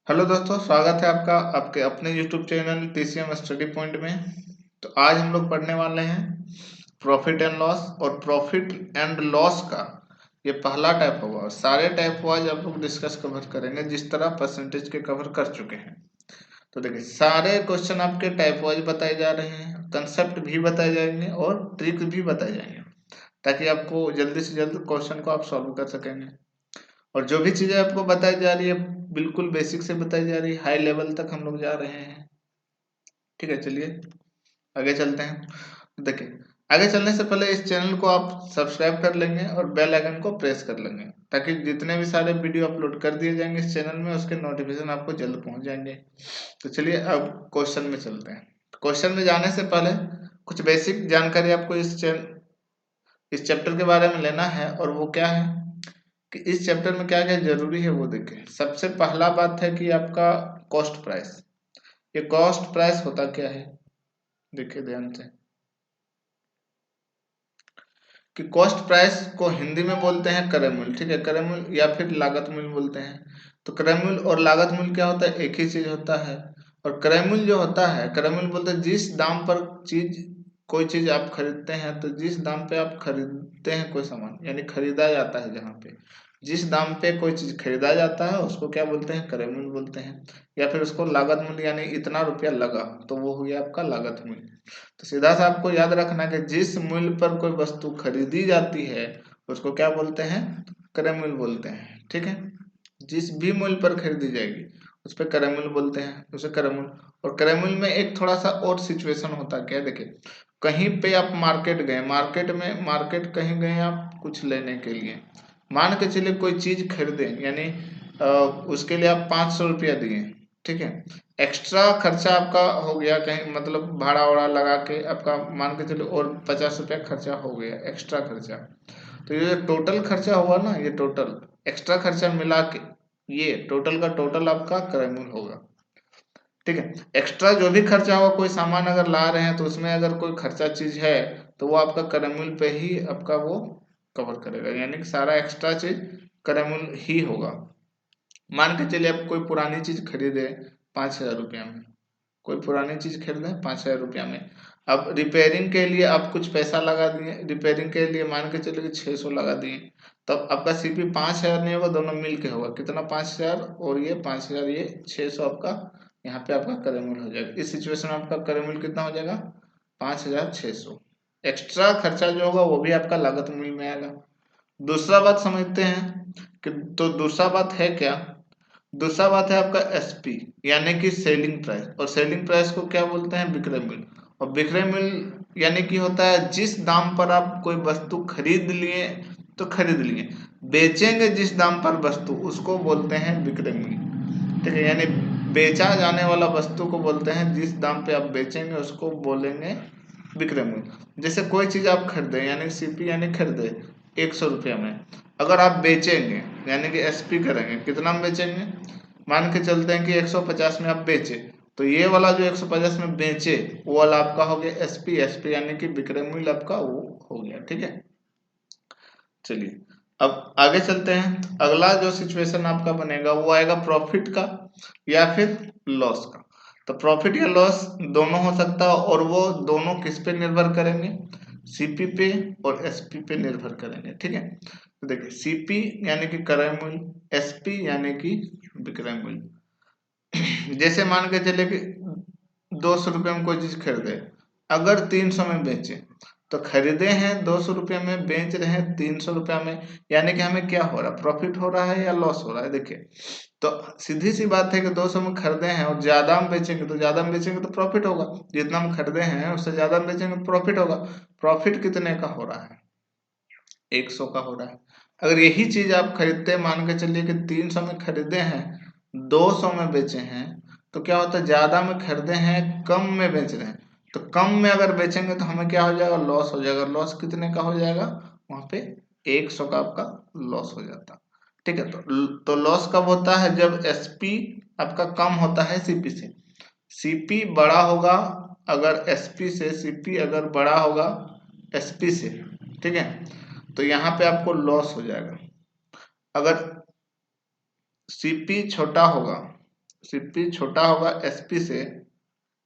Hello दोस्तों, स्वागत है आपका आपके अपने YouTube channel TCM study point में। तो आज हम लोग पढ़ने वाले हैं प्रॉफिट एंड लॉस। और प्रॉफिट एंड लॉस का ये पहला टाइप होगा और सारे टाइप वाइज आप लोग डिस्कस कवर करेंगे जिस तरह परसेंटेज के कवर कर चुके हैं। तो देखिए, सारे क्वेश्चन आपके टाइप वाइज बताए जा रहे हैं, कंसेप्ट भी बताए जाएंगे और ट्रिक भी बताए जाएंगे ताकि आपको जल्दी से जल्द क्वेश्चन को आप सॉल्व कर सकेंगे। और जो भी चीजें आपको बताई जा रही है बिल्कुल बेसिक से बताई जा रही है, हाई लेवल तक हम लोग जा रहे हैं। ठीक है, चलिए आगे चलते हैं। देखिए, आगे चलने से पहले इस चैनल को आप सब्सक्राइब कर लेंगे और बेल आइकन को प्रेस कर लेंगे ताकि जितने भी सारे वीडियो अपलोड कर दिए जाएंगे इस चैनल में उसके नोटिफिकेशन आपको जल्द पहुंच जाएंगे। तो चलिए अब क्वेश्चन में चलते हैं। क्वेश्चन में जाने से पहले कुछ बेसिक जानकारी आपको इस चैप्टर के बारे में लेना है। और वो क्या है कि इस चैप्टर में क्या क्या जरूरी है वो देखें। सबसे पहला बात है कि आपका कॉस्ट प्राइस। ये कॉस्ट प्राइस होता क्या है, देखिए ध्यान से कि कॉस्ट प्राइस को हिंदी में बोलते हैं क्रय मूल्य। ठीक है, क्रय मूल्य या फिर लागत मूल्य बोलते हैं। तो क्रय मूल्य और लागत मूल्य क्या होता है, एक ही चीज होता है। और क्रय मूल्य जो होता है, क्रय मूल्य बोलते हैं जिस दाम पर कोई चीज आप खरीदते हैं, तो जिस दाम पे आप खरीदते हैं कोई सामान, यानी खरीदा जाता है, जहाँ पे जिस दाम पे कोई चीज खरीदा जाता है उसको क्या बोलते हैं, क्रय मूल्य बोलते हैं। या फिर उसको लागत मूल्य, यानी इतना रुपया लगा तो वो हो गया आपका लागत मूल्य। तो सीधा सा आपको याद रखना कि जिस मूल्य पर कोई वस्तु खरीदी जाती है उसको क्या बोलते हैं, क्रय मूल्य बोलते हैं। ठीक है, जिस भी मूल्य पर खरीदी जाएगी उस पर क्रय मूल्य बोलते हैं, उसे क्रय मूल्य। और क्रय मूल्य में एक थोड़ा सा और सिचुएशन होता है, क्या देखिए, कहीं पे आप मार्केट गए, मार्केट कहीं गए आप कुछ लेने के लिए, मान के चलिए कोई चीज खरीदे, यानी उसके लिए आप 500 रुपया दिए। ठीक है, एक्स्ट्रा खर्चा आपका हो गया, कहीं मतलब भाड़ा वाड़ा लगा के आपका मान के चलो और 50 रुपया खर्चा हो गया, एक्स्ट्रा खर्चा। तो ये जो टोटल खर्चा हुआ ना, ये टोटल एक्स्ट्रा खर्चा मिला के ये टोटल का टोटल आपका क्रय मूल्य होगा। ठीक है, एक्स्ट्रा जो भी खर्चा होगा, कोई सामान अगर ला रहे हैं तो उसमें अगर कोई खर्चा चीज है तो वो आपका क्रय मूल्य पे ही आपका वो कवर करेगा, यानी कि सारा एक्स्ट्रा चीज क्रय मूल्य ही होगा। मान के चलिए आप कोई पुरानी चीज खरीदे 5,000 रुपया में, कोई पुरानी चीज खरीदे 5,000 रुपया में। अब रिपेयरिंग के लिए आप कुछ पैसा लगा दिए, रिपेयरिंग के लिए मान के चलिए 600 लगा दिए, तब आपका सीपी 5,000 नहीं होगा, दोनों मिल के होगा कितना, 5,000 और ये 5,000, ये 600 आपका यहाँ पे आपका क्रय मूल्य हो जाएगा। इस सिचुएशन में आपका क्रय मूल्य कितना हो जाएगा, 5,600। एक्स्ट्रा खर्चा जो होगा वो भी आपका लागत मूल्य में आएगा। दूसरा बात समझते हैं कि तो दूसरा बात है क्या, दूसरा बात है आपका एसपी, यानी कि सेलिंग प्राइस। और सेलिंग प्राइस को क्या बोलते हैं, विक्रय मूल्य। और विक्रय मूल्य यानी कि होता है जिस दाम पर आप कोई वस्तु खरीद लिए तो खरीद लिए, बेचेंगे जिस दाम पर वस्तु उसको बोलते हैं विक्रय मूल्य। ठीक है, यानी बेचा जाने वाला वस्तु को बोलते हैं, जिस दाम पे आप बेचेंगे उसको बोलेंगे विक्रय मूल्य। जैसे कोई चीज आप खरीदे, यानी सीपी यानी खरीदे 100 रुपया में, अगर आप बेचेंगे यानी कि एसपी करेंगे, कितना में बेचेंगे, मान के चलते हैं कि 150 में आप बेचे, तो ये वाला जो 150 में बेचे वो वाला आपका हो गया एसपी। एसपी यानी कि विक्रय मूल्य आपका वो हो गया। ठीक है, चलिए अब आगे चलते हैं। अगला जो सिचुएशन आपका बनेगा वो आएगा प्रॉफिट का या फिर लॉस का। तो प्रॉफिट या लॉस दोनों हो सकता है, और वो दोनों किस पे निर्भर करेंगे, सीपी पे और एसपी पे निर्भर करेंगे। ठीक है, तो देखिए, सीपी यानी कि क्रय मूल्य, एसपी यानी कि विक्रय मूल्य। जैसे मान के चले कि 200 रुपये में कोई चीज खरीदे, अगर 300 में बेचे, तो खरीदे हैं 200 रुपये में, बेच रहे हैं 300 रुपया में, यानी कि हमें क्या हो रहा है, प्रॉफिट हो रहा है या लॉस हो रहा है। देखिए, तो सीधी सी बात है कि 200 में खरीदे हैं और ज्यादा में बेचेंगे, तो ज्यादा में बेचेंगे तो प्रॉफिट होगा, जितना में खरीदे हैं उससे ज्यादा में बेचेंगे तो प्रॉफिट होगा। प्रॉफिट कितने का हो रहा है, 100 का हो रहा है। अगर यही चीज आप खरीदते, मान के चलिए कि 300 में खरीदे हैं, 200 में बेचे हैं, तो क्या होता है, ज्यादा में खरीदे हैं कम में बेच रहे हैं, तो कम में अगर बेचेंगे तो हमें क्या हो जाएगा, लॉस हो जाएगा। लॉस कितने का हो जाएगा, वहां पे 100 का आपका लॉस हो जाता। ठीक है, तो लॉस कब होता है, जब एसपी आपका कम होता है सीपी से। सीपी बड़ा होगा अगर एसपी से, सीपी अगर बड़ा होगा एसपी से, ठीक है, तो यहाँ पे आपको लॉस हो जाएगा। अगर सीपी छोटा होगा, सीपी छोटा होगा एसपी से,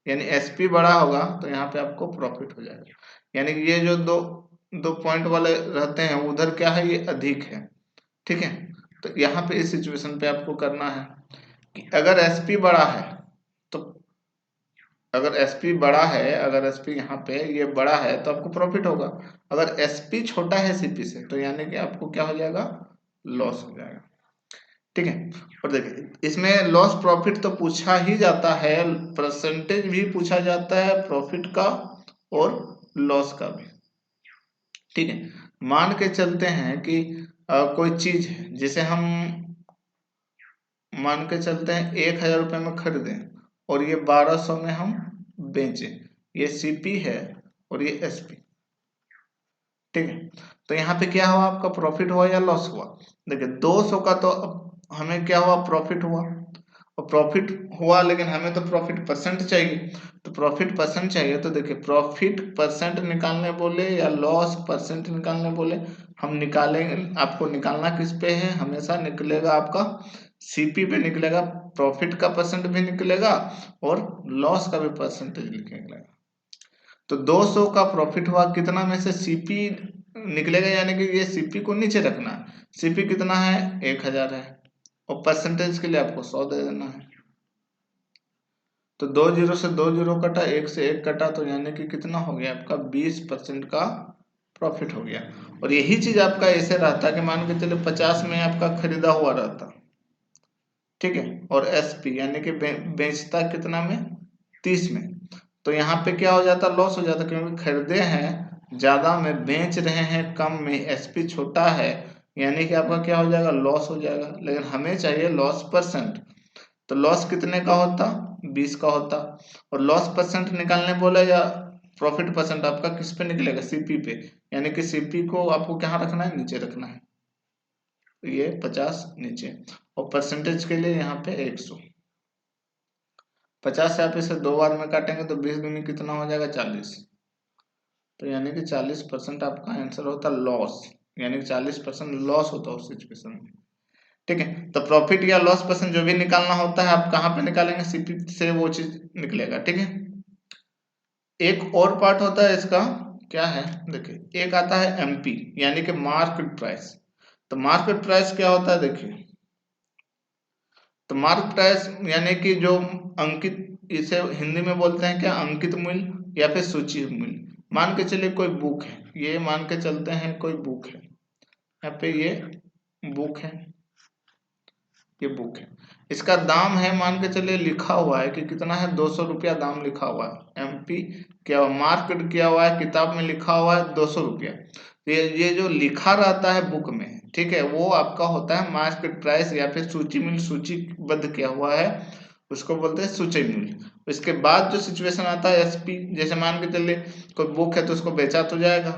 यानी एसपी बड़ा होगा, तो यहाँ पे आपको प्रॉफिट हो जाएगा। यानी कि ये जो दो पॉइंट वाले रहते हैं उधर क्या है, ये अधिक है, ठीक है। तो यहाँ पे इस सिचुएशन पे आपको करना है कि अगर एसपी बड़ा है, तो अगर एसपी बड़ा है, अगर एसपी यहाँ पे ये बड़ा है तो आपको प्रॉफिट होगा। अगर एसपी छोटा है सीपी से, तो यानी कि आपको क्या हो जाएगा, लॉस हो जाएगा, ठीक है। और देखिए इसमें लॉस प्रॉफिट तो पूछा ही जाता है, परसेंटेज भी पूछा जाता है प्रॉफिट का और लॉस का भी, ठीक है। मान के चलते हैं कि कोई चीज है जिसे हम मान के चलते हैं 1,000 रुपये में खरीदें और ये 1,200 में हम बेचें, ये सीपी है और ये एसपी, ठीक है। तो यहाँ पे क्या हुआ, आपका प्रॉफिट हुआ या लॉस हुआ। देखिए 200 का तो हमें क्या हुआ, प्रॉफिट हुआ, और प्रॉफिट हुआ, लेकिन हमें तो प्रॉफिट परसेंट चाहिए, तो प्रॉफिट परसेंट चाहिए। तो देखिए प्रॉफिट परसेंट निकालने बोले या लॉस परसेंट निकालने बोले, हम निकालेंगे, आपको निकालना किस पे है, हमेशा निकलेगा आपका सीपी पे निकलेगा, प्रॉफिट का परसेंट भी निकलेगा और लॉस का भी परसेंटेज निकलेगा। तो 200 का प्रॉफिट हुआ, कितना में से सीपी निकलेगा, यानी कि ये सीपी को नीचे रखना है। सीपी कितना है, 1,000 है, और परसेंटेज के लिए आपको 100 दे देना है। तो 2 जीरो से 2 जीरो कटा, 1 से 1 कटा, तो यानी कि कितना हो गया आपका 20% का प्रॉफिट हो गया। और यही चीज आपका ऐसे रहता कि मान के चले 50 में आपका खरीदा हुआ रहता, ठीक है, और एसपी यानी कि बेचता कितना में, 30 में, तो यहाँ पे क्या हो जाता, लॉस हो जाता, क्योंकि खरीदे हैं ज्यादा में, बेच रहे हैं कम में, एसपी छोटा है, यानी कि आपका क्या हो जाएगा, लॉस हो जाएगा। लेकिन हमें चाहिए लॉस परसेंट, तो लॉस कितने का होता, 20 का होता, और लॉस परसेंट निकालने बोले या प्रॉफिट परसेंट आपका किस पे निकलेगा, सीपी पे, यानी कि सीपी को आपको कहाँ रखना है, नीचे रखना है, ये 50 नीचे, और परसेंटेज के लिए यहाँ पे 100। 50 से आप इसे 2 बार में काटेंगे तो 20 दूनी कितना हो जाएगा, 40, तो यानी कि 40% आपका आंसर होता लॉस, यानी कि 40% लॉस होता है उस सिचुएशन में, ठीक है। तो प्रॉफिट या लॉस परसेंट जो भी निकालना होता है आप कहाँ पे निकालेंगे, सीपी से वो चीज निकलेगा, ठीक है। एक और पार्ट होता है इसका, क्या है, देखिए एक आता है एमपी, यानी कि मार्केट प्राइस। तो मार्केट प्राइस क्या होता है, देखिए, तो मार्केट प्राइस यानी कि जो अंकित, इसे हिंदी में बोलते हैं क्या, अंकित मूल्य या फिर सूची मूल्य। मान के चलिए कोई बुक है, ये मान के चलते हैं कोई बुक है, यहाँ पे ये बुक है, ये बुक है, इसका दाम है, मान के चलिए लिखा हुआ है कि कितना है, 200 रुपया दाम लिखा हुआ है, एमपी क्या हुआ, मार्केट किया हुआ है, किताब में लिखा हुआ है 200 रुपया। तो ये जो लिखा रहता है बुक में, ठीक है, वो आपका होता है मार्केट प्राइस या फिर सूची मूल्य, सूचीबद्ध किया हुआ है, उसको बोलते हैं सूची मूल्य। इसके बाद जो सिचुएशन आता है एसपी, जैसे मान के चलिए कोई बुक है तो उसको बेचा तो जाएगा,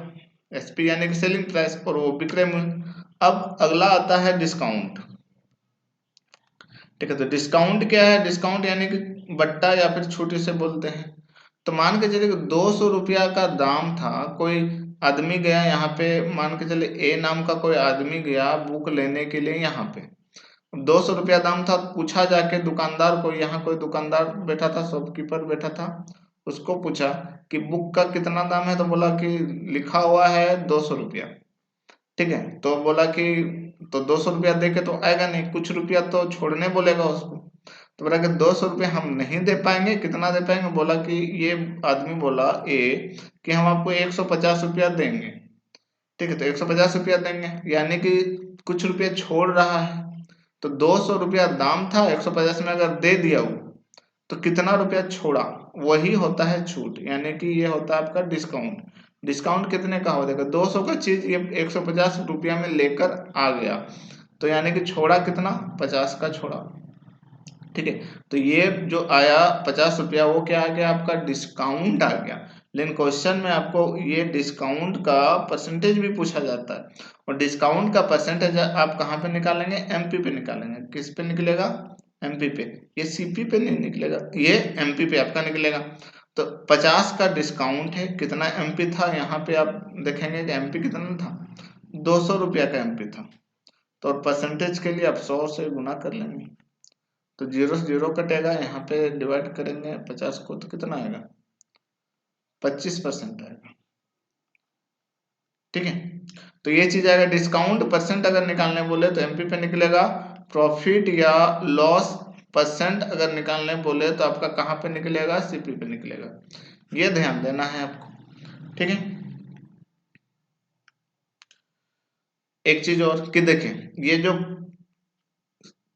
एसपी यानी कि सेलिंग प्राइस, और वो विक्रय मूल्य। अब अगला आता है डिस्काउंट, ठीक है। तो डिस्काउंट क्या है, डिस्काउंट यानी कि बट्टा या फिर छूट इसे बोलते हैं। तो मान के चलिए 200 रुपया का दाम था, कोई आदमी गया यहाँ पे, मान के चले ए नाम का कोई आदमी गया बुक लेने के लिए यहाँ पे, 200 रुपया दाम था, पूछा जाके दुकानदार को, यहाँ कोई दुकानदार बैठा था, शॉपकीपर बैठा था, उसको पूछा कि बुक का कितना दाम है, तो बोला कि लिखा हुआ है 200 रुपया, ठीक है। तो बोला कि तो 200 रुपया दे के तो आएगा नहीं, कुछ रुपया तो छोड़ने बोलेगा उसको, तो बोला कि 200 रुपया हम नहीं दे पाएंगे, कितना दे पाएंगे, बोला कि ये आदमी बोला ए कि हम आपको 150 रुपया देंगे, ठीक है। तो 150 रुपया देंगे, यानी कि कुछ रुपया छोड़ रहा है, तो 200 रुपया दाम था, 150 में अगर दे दिया वो, तो कितना रुपया छोड़ा, वही होता है छूट, यानी कि ये होता है आपका डिस्काउंट। डिस्काउंट कितने का हो जाएगा, 200 का चीज ये 150 रुपया में लेकर आ गया, तो यानी कि छोड़ा कितना, 50 का छोड़ा, ठीक है। तो ये जो आया 50 रुपया, वो क्या आ गया आपका, डिस्काउंट आ गया। लेकिन क्वेश्चन में आपको ये डिस्काउंट का परसेंटेज भी पूछा जाता है, और डिस्काउंट का परसेंटेज आप कहाँ पे निकालेंगे, एमपी पे निकालेंगे, किस पे निकलेगा, एमपी पे, ये सीपी पे नहीं निकलेगा, ये एमपी पे आपका निकलेगा। तो 50 का डिस्काउंट है, कितना एमपी था, यहाँ पे आप देखेंगे कि एमपी कितना था, 200 रुपया का एमपी था, तो परसेंटेज के लिए आप 100 से गुना कर लेंगे, तो 0 से 0 कटेगा, यहाँ पे डिवाइड करेंगे 50 को तो कितना आएगा, 25% आएगा। ठीक है, तो ये चीज आएगा। डिस्काउंट परसेंट अगर निकालने बोले तो एमपी पे निकलेगा, प्रॉफिट या लॉस परसेंट अगर निकालने बोले तो आपका कहाँ पे निकलेगा, सीपी पे निकलेगा। ये ध्यान देना है आपको। ठीक है, एक चीज और कि देखें, ये जो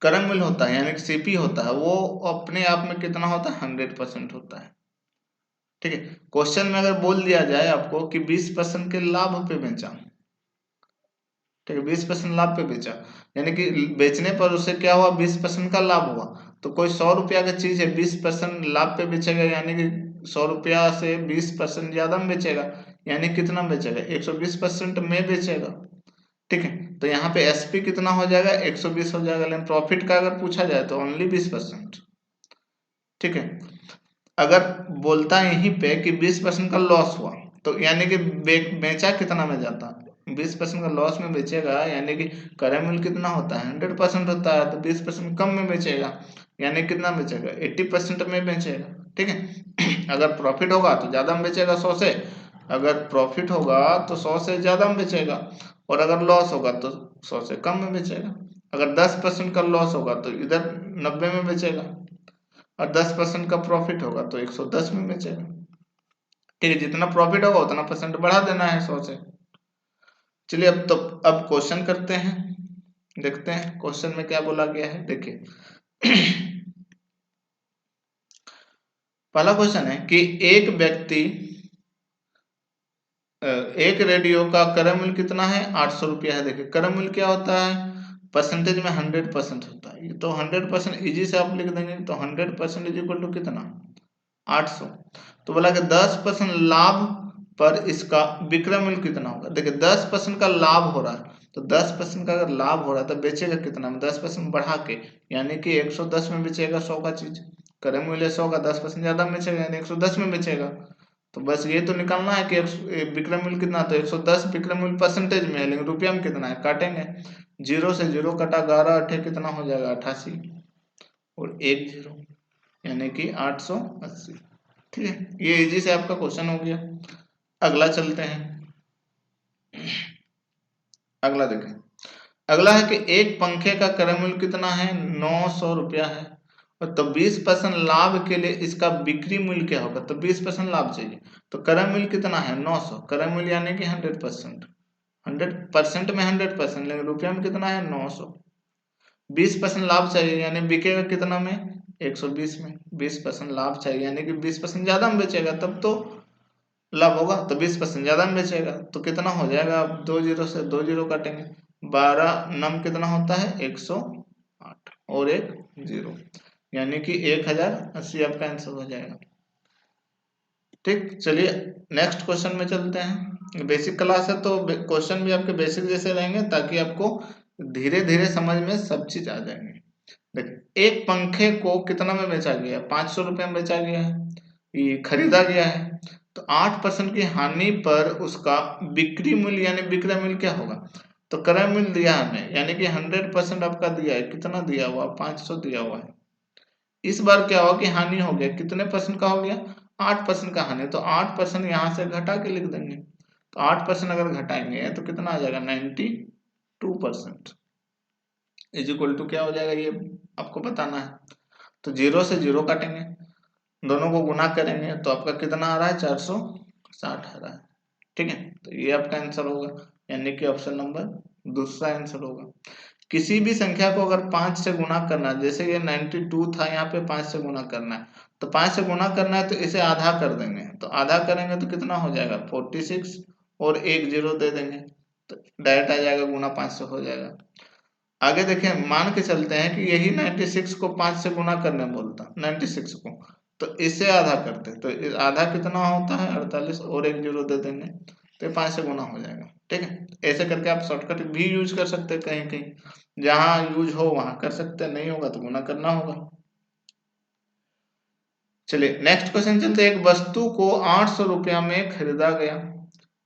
करंट मूल्य होता है यानी कि सीपी होता है, वो अपने आप में कितना होता है, 100% होता है। ठीक है, क्वेश्चन में अगर बोल दिया जाए आपको कि 20% के लाभ पे बेचा, ठीक है, 20% लाभ पे बेचा, यानी कि बेचने पर उसे क्या हुआ, 20% का लाभ हुआ। तो कोई 100 रुपया की चीज है, 20% लाभ पे बेचेगा, यानी कि 100 रुपया से 20% ज्यादा में बेचेगा, यानी कितना बेचेगा, 120% में बेचेगा। ठीक है, तो यहाँ पे एसपी कितना हो जाएगा, 120 हो जाएगा। लेकिन प्रॉफिट का अगर पूछा जाए तो ओनली 20%। ठीक है, अगर बोलता यहीं पे कि 20% का लॉस हुआ, तो यानी कि बेचा कितना में जाता, 20% का लॉस में बेचेगा, यानी कि क्रय मूल्य कितना होता है, 100% होता है, तो 20% कम में बेचेगा, यानी कितना बेचेगा, 80% में बेचेगा। ठीक है, अगर प्रॉफिट होगा तो ज्यादा में बेचेगा 100 से, अगर प्रॉफिट होगा तो 100 से ज्यादा में बेचेगा, और अगर लॉस होगा तो 100 से कम में बेचेगा। अगर 10% का लॉस होगा तो इधर 90 में बेचेगा, और 10% का प्रॉफिट होगा तो 110 में बेचेगा। ठीक है, जितना प्रॉफिट होगा उतना परसेंट बढ़ा देना है 100 से। चलिए अब क्वेश्चन करते हैं, देखते हैं क्वेश्चन में क्या बोला गया है। देखिए पहला क्वेश्चन है कि एक व्यक्ति एक रेडियो का क्रय मूल्य कितना है, 800 रुपया है। देखिए क्रय मूल्य क्या होता है, परसेंटेज में 100% होता है, तो 100% इजी से आप लिख देंगे, तो 100% इज इक्वल टू कितना, 800। तो बोला कि 10% लाभ पर इसका विक्रय मूल्य कितना होगा। देखिए 10% का लाभ हो रहा है, तो 10% का अगर लाभ हो रहा है तो बेचेगा कितना में, 10% बढ़ा के, यानी कि 110 में बेचेगा 100 का चीज। क्रय मूल्य 100 का 10% ज्यादा में बेचेगा, यानी 110 में बेचेगा। तो बस ये तो निकालना है कि विक्रय मूल्य कितना, तो 110 विक्रय मूल्य परसेंटेज में है, लेकिन रुपया में कितना है, काटेंगे। 0 से 0 कटा, 11 अठे कितना हो जाएगा, 88, और 1 0, यानी कि 880। ठीक है, ये इजी से आपका क्वेश्चन हो गया। अगला चलते हैं, अगला देखें। अगला है कि एक पंखे का क्रय मूल्य कितना है, 900 रुपया है, और तो 20% लाभ के लिए इसका बिक्री मूल्य क्या होगा, तो 20% लाभ चाहिए, तो क्रय मूल्य कितना है, 900। क्रय मूल्य यानी कि 100%, 100% में 100%, लेकिन रुपया में कितना है, 900। 20% लाभ चाहिए, यानी बिकेगा कितना में, 120 में। 20% लाभ चाहिए, यानी कि 20% ज्यादा में बेचेगा, तब तो लाभ होगा, तो 20% ज्यादा में बेचेगा, तो कितना हो जाएगा, आप 20 से 20 काटेंगे, 12 नम कितना होता है, 108, और एक 0, यानी कि 1080 आपका आंसर हो जाएगा। ठीक, चलिए नेक्स्ट क्वेश्चन में चलते हैं। बेसिक क्लास है तो क्वेश्चन भी आपके बेसिक जैसे रहेंगे, ताकि आपको धीरे धीरे समझ में सब चीज आ जाएंगे। देखिए एक पंखे को कितना में बेचा गया है, 500 रुपये में बेचा गया है, ये खरीदा गया है। तो 8% की हानि पर उसका बिक्री मूल्य यानी विक्रय मूल्य क्या होगा, तो क्रय मूल्य दिया है हमें, यानी कि 100% आपका दिया है, कितना दिया हुआ, 500 दिया हुआ है। इस बार क्या हुआ कि हानि हो गया, कितने परसेंट का हो गया, 8% का हानि, तो 8% यहाँ से घटा के लिख देंगे। तो 8% अगर घटाएंगे तो कितना आ जाएगा, 92% इज इक्वल टू क्या हो जाएगा, ये आपको बताना है। तो 0 से 0 काटेंगे, दोनों को गुना करेंगे, तो आपका कितना आ रहा है, 460 आ रहा है। ठीक है, तो ये आपका आंसर होगा, यानी कि ऑप्शन नंबर दूसरा आंसर होगा। किसी भी संख्या को अगर 5 से गुना करना है, जैसे ये 92 था, यहाँ पे 5 से गुना करना है, तो 5 से गुना करना है तो इसे आधा कर देंगे, तो आधा करेंगे तो कितना हो जाएगा, 46, और एक 0 दे देंगे, तो डायरेक्ट आ जाएगा, गुना 5 से हो जाएगा। आगे देखें, मान के चलते हैं कि यही 96 को 5 से गुना करने बोलता, 96 को, तो इससे आधा करते, तो आधा कितना होता है, 48, और एक 0 दे देंगे, तो 5 से गुना हो जाएगा। ठीक है, ऐसे करके आप शॉर्टकट भी यूज कर सकते हैं, कहीं कहीं जहां यूज हो वहां कर सकते हैं, नहीं होगा तो गुना करना होगा। चलिए नेक्स्ट क्वेश्चन चलते हैं। एक वस्तु को 800 रुपया में खरीदा गया,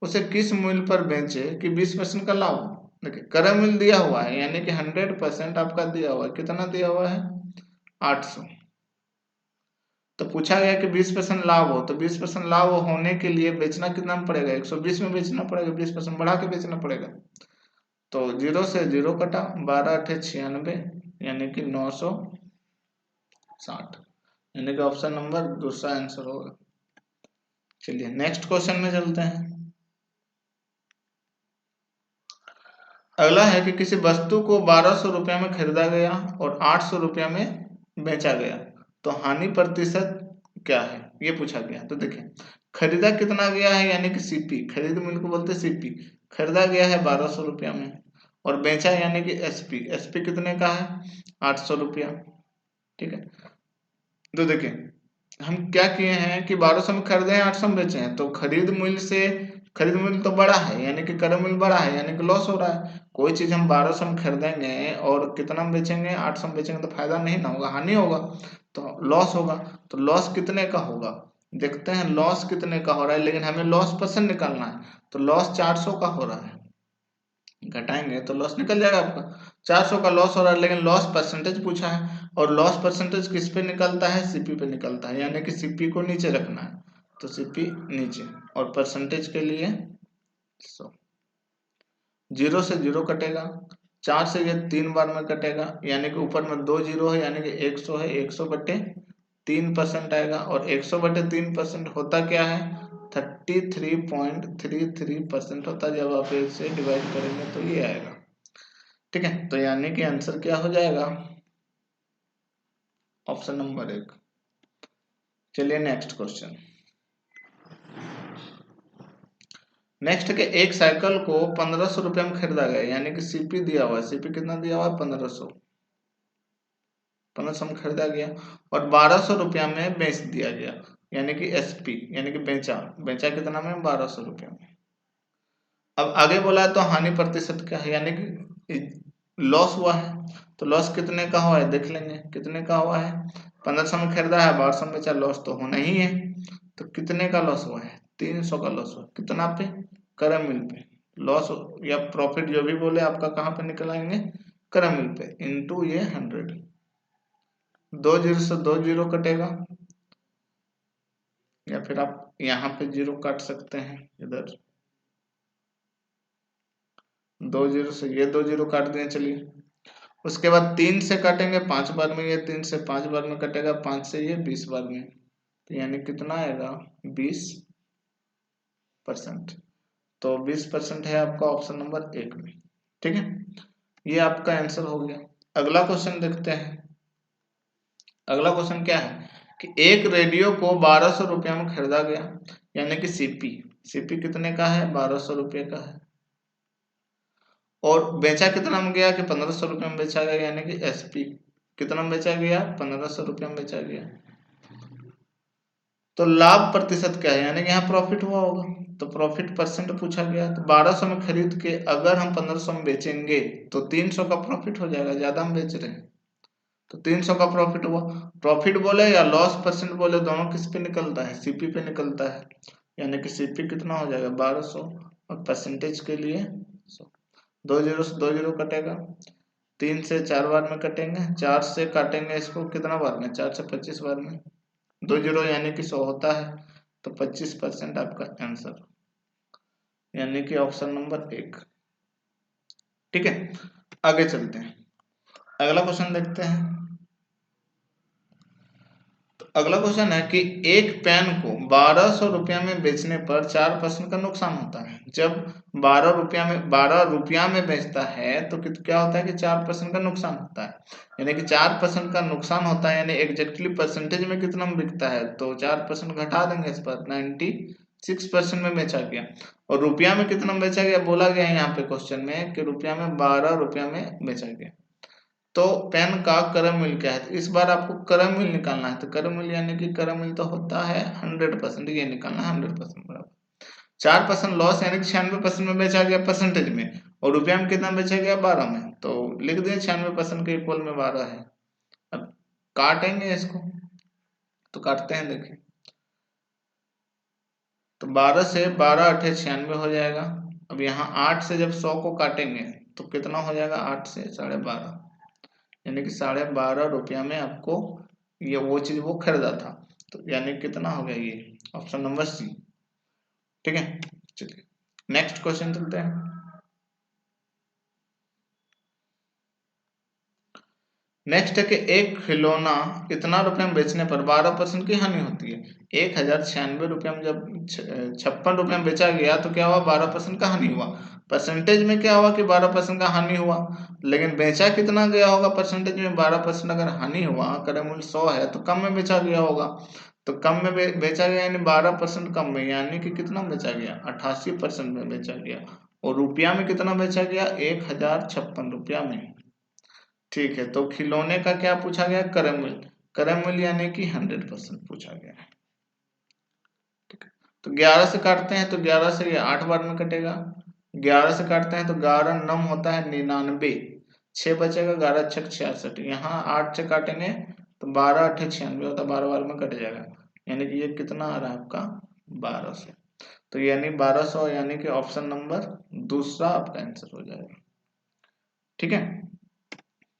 उसे किस मूल्य पर बेचे कि 20% का लाभ हो। देखिए क्रय मूल्य दिया हुआ है, यानी कि 100% आपका दिया हुआ है, कितना दिया हुआ है, 800। तो पूछा गया कि 20% लाभ हो, तो 20% लाभ होने के लिए बेचना कितना में पड़ेगा, 120 में बेचना पड़ेगा, 20% बढ़ा के बेचना पड़ेगा। तो 0 से 0 कटा, 12 8 96, यानी कि 960, यानी कि ऑप्शन नंबर दूसरा आंसर होगा। चलिए नेक्स्ट क्वेश्चन में चलते हैं। अगला है कि किसी वस्तु को 1200 रुपया में खरीदा गया और 800 रुपया में बेचा गया, तो हानि प्रतिशत क्या है, ये पूछा गया। तो देखिए खरीदा कितना गया है, यानी कि सीपी, खरीद मूल्य को बोलते हैं सीपी, खरीदा गया है 1200 रुपया में, और बेचा यानी कि एसपी, एसपी कितने का है, 800 रुपया। ठीक है, तो देखिए हम क्या किए हैं कि 1200 में खरीदे हैं, 800 में बेचे हैं, तो खरीद मूल्य से खरीद मूल्य तो बड़ा है, यानी कि क्रय मूल्य बड़ा है, यानी कि लॉस हो रहा है। कोई चीज हम 1200 में खरीदेंगे और कितना में बेचेंगे, 800 में बेचेंगे, तो फायदा नहीं ना होगा, हानि होगा, तो लॉस होगा। तो लॉस कितने का होगा, देखते हैं लॉस कितने का हो रहा है, लेकिन हमें लॉस परसेंट निकालना है। तो लॉस 400 का हो रहा है, घटाएंगे तो लॉस निकल जाएगा आपका। 400 का लॉस हो रहा है, लेकिन लॉस परसेंटेज पूछा है, और लॉस परसेंटेज किस पे निकलता है, सीपी पे निकलता है, यानी कि सीपी को नीचे रखना है, तो सीपी नीचे, और परसेंटेज के लिए 100। 0 से 0 कटेगा, 4 से ये 3 बार में कटेगा, यानी कि ऊपर में 2 जीरो है, यानी कि 100 है, 100/3% आएगा, और 100/3% होता क्या है, 33.33% होता है। जब आप इसे डिवाइड करेंगे तो ये आएगा। ठीक है, तो यानी कि आंसर क्या हो जाएगा, ऑप्शन नंबर 1। चलिए नेक्स्ट क्वेश्चन। नेक्स्ट के एक साइकिल को 1500 रुपये में खरीदा गया, यानी कि सीपी दिया हुआ है, सीपी कितना दिया हुआ है, 1500 में खरीदा गया, और 1200 रुपया में बेच दिया गया, यानी कि एसपी, यानी कि बेचा, बेचा कितना में, 1200 रुपया में। अब आगे बोला है तो हानि प्रतिशत क्या है, यानी कि लॉस हुआ है, तो लॉस कितने का हुआ है, देख लेंगे कितने का हुआ है। 1500 में खरीदा है, 1200 में बेचा, लॉस तो होना ही है। तो कितने का लॉस हुआ है, 300 का लॉस हुआ, कितना पे, क्रय मूल्य पे। लॉस या प्रॉफिट जो भी बोले आपका कहाँ पे निकल आएंगे, क्रय मूल्य पे, इंटू ये 100। 2 जीरो से 2 जीरो कटेगा, या फिर आप यहाँ पे जीरो काट सकते हैं, इधर 2 जीरो से ये 2 जीरो काट दिए। चलिए उसके बाद 3 से काटेंगे 5 बार में, ये 3 से 5 बार में कटेगा, 5 से ये 20 बार में, तो यानी कितना आएगा, 20%। तो 20% है आपका ऑप्शन नंबर 1 में। ठीक है, ये आपका आंसर हो गया। अगला क्वेश्चन देखते हैं। अगला क्वेश्चन क्या है कि एक रेडियो को 1200 रुपया में खरीदा गया, यानी कि सीपी, सीपी कितने का है, 1200 रुपये का है, और बेचा कितना में गया कि 1500 रुपये में बेचा गया, यानी कि एसपी कितना में बेचा गया, 1500 रुपये में बेचा गया। तो लाभ प्रतिशत क्या है, यानी कि यहाँ प्रॉफिट हुआ होगा, तो प्रॉफिट परसेंट पूछा गया। तो 1200 में खरीद के अगर हम 1500 में बेचेंगे तो 300 का प्रॉफिट हो जाएगा, ज्यादा हम बेच रहे हैं, तो 300 का प्रॉफिट हुआ। प्रॉफिट बोले या लॉस परसेंट बोले, दोनों किस पे निकलता है, सीपी पे निकलता है, यानी कि सीपी कितना हो जाएगा, 1200, और परसेंटेज के लिए 100। 2 जीरो से 2 जीरो कटेगा, 3 से 4 बार में कटेंगे, 4 से काटेंगे इसको कितना बार में, 4 से 25 बार में, 2 जीरो यानी कि 100 होता है, तो 25% आपका आंसर, यानी कि ऑप्शन नंबर 1। ठीक है, आगे चलते हैं, अगला क्वेश्चन देखते हैं। तो अगला क्वेश्चन है कि एक पेन को 1200 रुपया में बेचने पर 4% का नुकसान होता है। जब 12 रुपया में बेचता है तो क्या होता है कि 4% का नुकसान होता है, यानी कि 4% का नुकसान होता है, यानी एग्जैक्टली परसेंटेज में कितना में बिकता है, तो 4% घटा देंगे इस पर, 96% में बेचा गया। और रुपया में कितना में बेचा गया, बोला गया है यहाँ पे क्वेश्चन में कि रुपया में 12 रुपया में बेचा गया। तो पेन का क्रय मूल्य क्या है, तो इस बार आपको क्रय मूल्य निकालना है। तो क्रय मूल्य यानी कि क्रय मूल्य तो होता है 100%, ये निकालना है 100% बराबर 4% लॉस, यानी कि 96% में बेचा गया परसेंटेज में, और रुपया में कितना बेचा गया, 12 में, तो लिख दिए 96% के इक्वल में 12 है। अब काटेंगे इसको, तो काटते हैं, देखिए तो 12 से 12 8 96 हो जाएगा। अब यहाँ 8 से जब 100 को काटेंगे तो कितना हो जाएगा, 8 से 12.5, यानी कि 12.5 रुपया में आपको ये वो चीज वो खरीदा था। तो यानी कितना हो गया ये ऑप्शन नंबर सी। ठीक है, चलिए नेक्स्ट क्वेश्चन चलते हैं। नेक्स्ट है कि एक खिलौना इतना रुपए में बेचने पर 12% की हानि होती है। 1096 रुपये में जब 56 रुपये में बेचा गया तो क्या हुआ, 12% का हानि हुआ। परसेंटेज में क्या हुआ कि 12% का हानि हुआ, लेकिन बेचा कितना गया होगा परसेंटेज में, 12% अगर हानि हुआ, क्रय मूल्य 100 है तो कम में बेचा गया होगा। तो कम में बेचा गया यानी 12% कम में, यानी कि कितना बेचा गया, 88% में बेचा गया। और रुपया में कितना बेचा गया, 1056 रुपया में। ठीक है, तो खिलौने का क्या पूछा गया, क्रय मूल्य। क्रय मूल्य यानी कि 100% पूछा गया है। ठीक है, तो 11 से काटते हैं तो 11 से ये 8 बार में कटेगा। 11 से काटते हैं तो 11 9 होता है 99, 6 बचेगा, 11 6 66। यहाँ 8 से काटेंगे तो 12 8 96 होता है, 12 बार में कट जाएगा। यानी कि ये कितना आ रहा है आपका 1200। तो यानी 1200 यानी कि ऑप्शन नंबर दूसरा आपका आंसर हो जाएगा। ठीक है,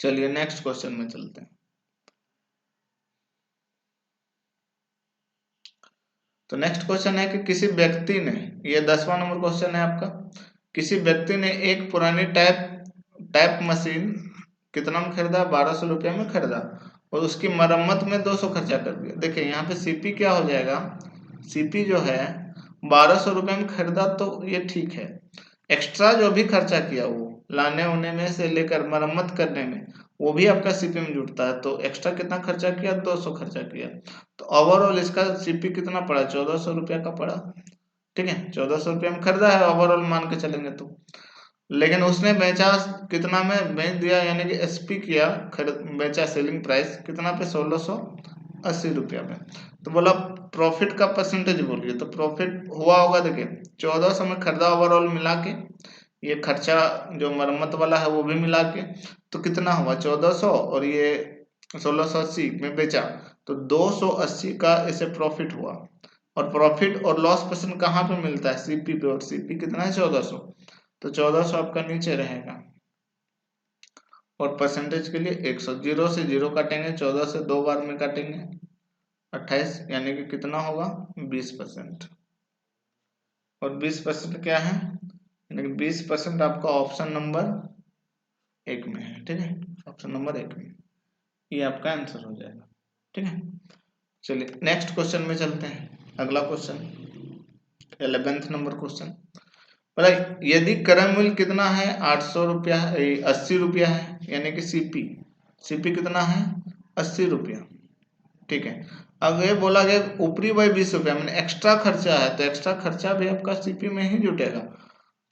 चलिए नेक्स्ट क्वेश्चन में चलते हैं। तो नेक्स्ट क्वेश्चन है कि किसी व्यक्ति ने, ये 10वां नंबर क्वेश्चन है आपका, किसी व्यक्ति ने एक पुरानी टाइप मशीन कितना में खरीदा, 1200 रुपया में खरीदा, और उसकी मरम्मत में 200 खर्चा कर दिया। देखिए यहाँ पे सीपी क्या हो जाएगा, सीपी जो है 1200 रुपये में खरीदा तो ये ठीक है, एक्स्ट्रा जो भी खर्चा किया वो लाने होने में से लेकर मरम्मत करने में, वो भी आपका सीपी में जुड़ता है। तो एक्स्ट्रा कितना खर्चा किया, 200 खर्चा किया। तो ओवरऑल इसका सीपी कितना पड़ा, 1400 रुपया का पड़ा। ठीक है, 1400 रुपया में खरीदा है ओवरऑल मान के चलेंगे तो, लेकिन उसने बेचा कितना में बेच दिया, यानी कि एसपी किया, बेचा सेलिंग प्राइस कितना पे, 1680 रुपया में। तो बोला प्रॉफिट का परसेंटेज बोलिए, तो प्रॉफिट हुआ होगा, देखिए 1400 में खरीदा ओवरऑल मिला के, ये खर्चा जो मरम्मत वाला है वो भी मिला के, तो कितना हुआ 1400, और ये 1680 में बेचा, तो 280 का इसे प्रॉफिट हुआ। और प्रॉफिट और लॉस परसेंट कहाँ पे मिलता है, सीपी पे, और सीपी कितना है 1400, तो 1400 आपका नीचे रहेगा। और परसेंटेज के लिए 100, 0 से 0 काटेंगे, 14 से 2 बार में काटेंगे, 28, यानी कि कितना होगा 20%। और 20% क्या है, यानी कि 20% आपका ऑप्शन नंबर 1 में है। ठीक है, ऑप्शन नंबर 1 में ये आपका आंसर हो जाएगा। ठीक है, चलिए नेक्स्ट क्वेश्चन में चलते हैं। अगला क्वेश्चन 11th नंबर क्वेश्चन, मतलब यदि क्रय मूल्य कितना है, 800 रुपया, 80 रुपया है, यानी कि सीपी कितना है 80 रुपया। ठीक है, अब ये बोला गया ऊपरी भाई 20 रुपया, मैंने एक्स्ट्रा खर्चा है, तो एक्स्ट्रा खर्चा भी आपका सीपी में ही जुटेगा।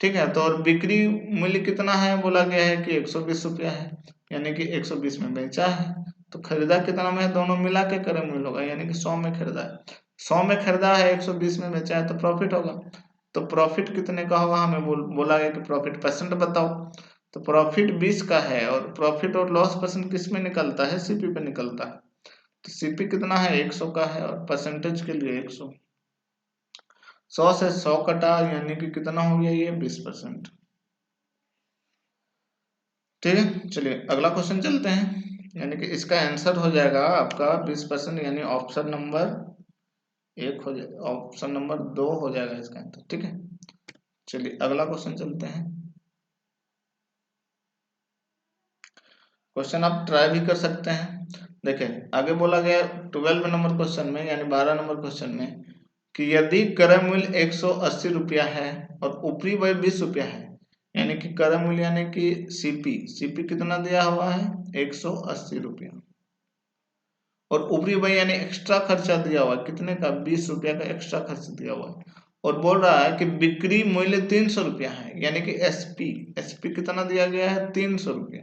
ठीक है, तो और बिक्री मूल्य कितना है, बोला गया है कि 120 रुपया है, यानी कि 120 में बेचा है। तो खरीदा कितना में है, दोनों मिला के क्रय मूल्य होगा, यानी कि 100 में खरीदा है, 100 में खरीदा है, 120 में बेचा है, तो प्रॉफिट होगा। तो प्रॉफिट कितने का होगा, हमें बोला गया कि प्रॉफिट परसेंट बताओ। तो प्रॉफिट 20 का है, और प्रॉफिट और लॉस परसेंट किस में निकलता है, सीपी पे निकलता है। तो सीपी कितना है 100 का है, और परसेंटेज के लिए 100, 100 से 100 कटा, यानी कि कितना हो गया ये 20%। ठीक है, चलिए अगला क्वेश्चन चलते हैं, यानी कि इसका आंसर हो जाएगा आपका 20%, यानी ऑप्शन नंबर 1 हो जाएगा, ऑप्शन नंबर 2 हो जाएगा इसका आंसर। ठीक है, चलिए अगला क्वेश्चन चलते हैं। क्वेश्चन आप ट्राई भी कर सकते हैं। देखें आगे बोला गया 12 नंबर क्वेश्चन में, यानी 12 नंबर क्वेश्चन में, कि यदि क्रय मूल्य 180 रुपया है और ऊपरी व्यय 20 रुपया है, यानी कि क्रय मूल्य यानी कि सीपी कितना दिया हुआ है 180 रुपया, और ऊपरी व्यय यानी एक्स्ट्रा खर्चा दिया हुआ है कितने का 20 रुपया का एक्स्ट्रा खर्च दिया हुआ है। और बोल रहा है कि बिक्री मूल्य 300 रुपया है, यानी कि एसपी कितना दिया गया है 300 रुपया,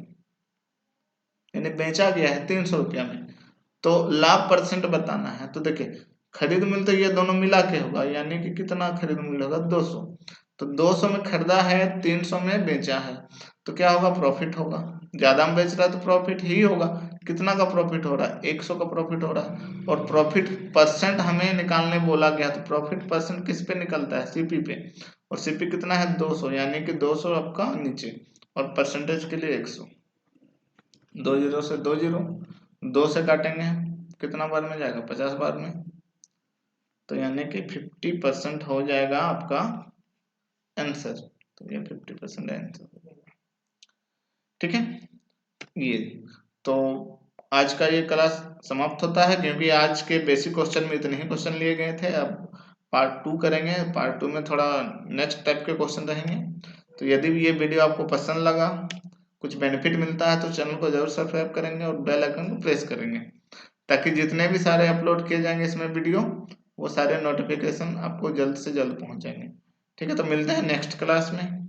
यानी बेचा गया है 300 रुपया में। तो लाभ परसेंट बताना है, तो देखिए खरीद मूल्य तो ये दोनों मिला के होगा, यानी कि कितना खरीद मूल्य होगा 200। तो 200 में खरीदा है, 300 में बेचा है, तो क्या होगा प्रॉफिट होगा। ज्यादा में बेच रहा है तो प्रॉफिट ही होगा। कितना का प्रॉफिट हो रहा है 100 का प्रॉफिट हो रहा है। और प्रॉफिट परसेंट हमें निकालने बोला गया, तो प्रॉफिट परसेंट किस पे निकलता है सीपी पे, और सीपी कितना है 200, यानी कि 200 आपका नीचे, और परसेंटेज के लिए 100। 2 जीरो से 2 जीरो, 2 से काटेंगे कितना बार में जाएगा, 50 बार में। तो यानी कि 50% हो जाएगा आपका आंसर। तो ये 50% आंसर हो जाएगा। ठीक है, ये तो आज का ये क्लास समाप्त होता है, क्योंकि आज के बेसिक क्वेश्चन में इतने ही क्वेश्चन लिए गए थे। अब पार्ट 2 करेंगे, पार्ट 2 में थोड़ा नेक्स्ट टाइप के क्वेश्चन रहेंगे। तो यदि ये वीडियो आपको पसंद लगा, कुछ बेनिफिट मिलता है, तो चैनल को जरूर सब्सक्राइब करेंगे और बेल आइकन को प्रेस करेंगे, ताकि जितने भी सारे अपलोड किए जाएंगे इसमें वीडियो, वो सारे नोटिफिकेशन आपको जल्द से जल्द पहुंच जाएंगे। ठीक है, तो मिलते हैं नेक्स्ट क्लास में।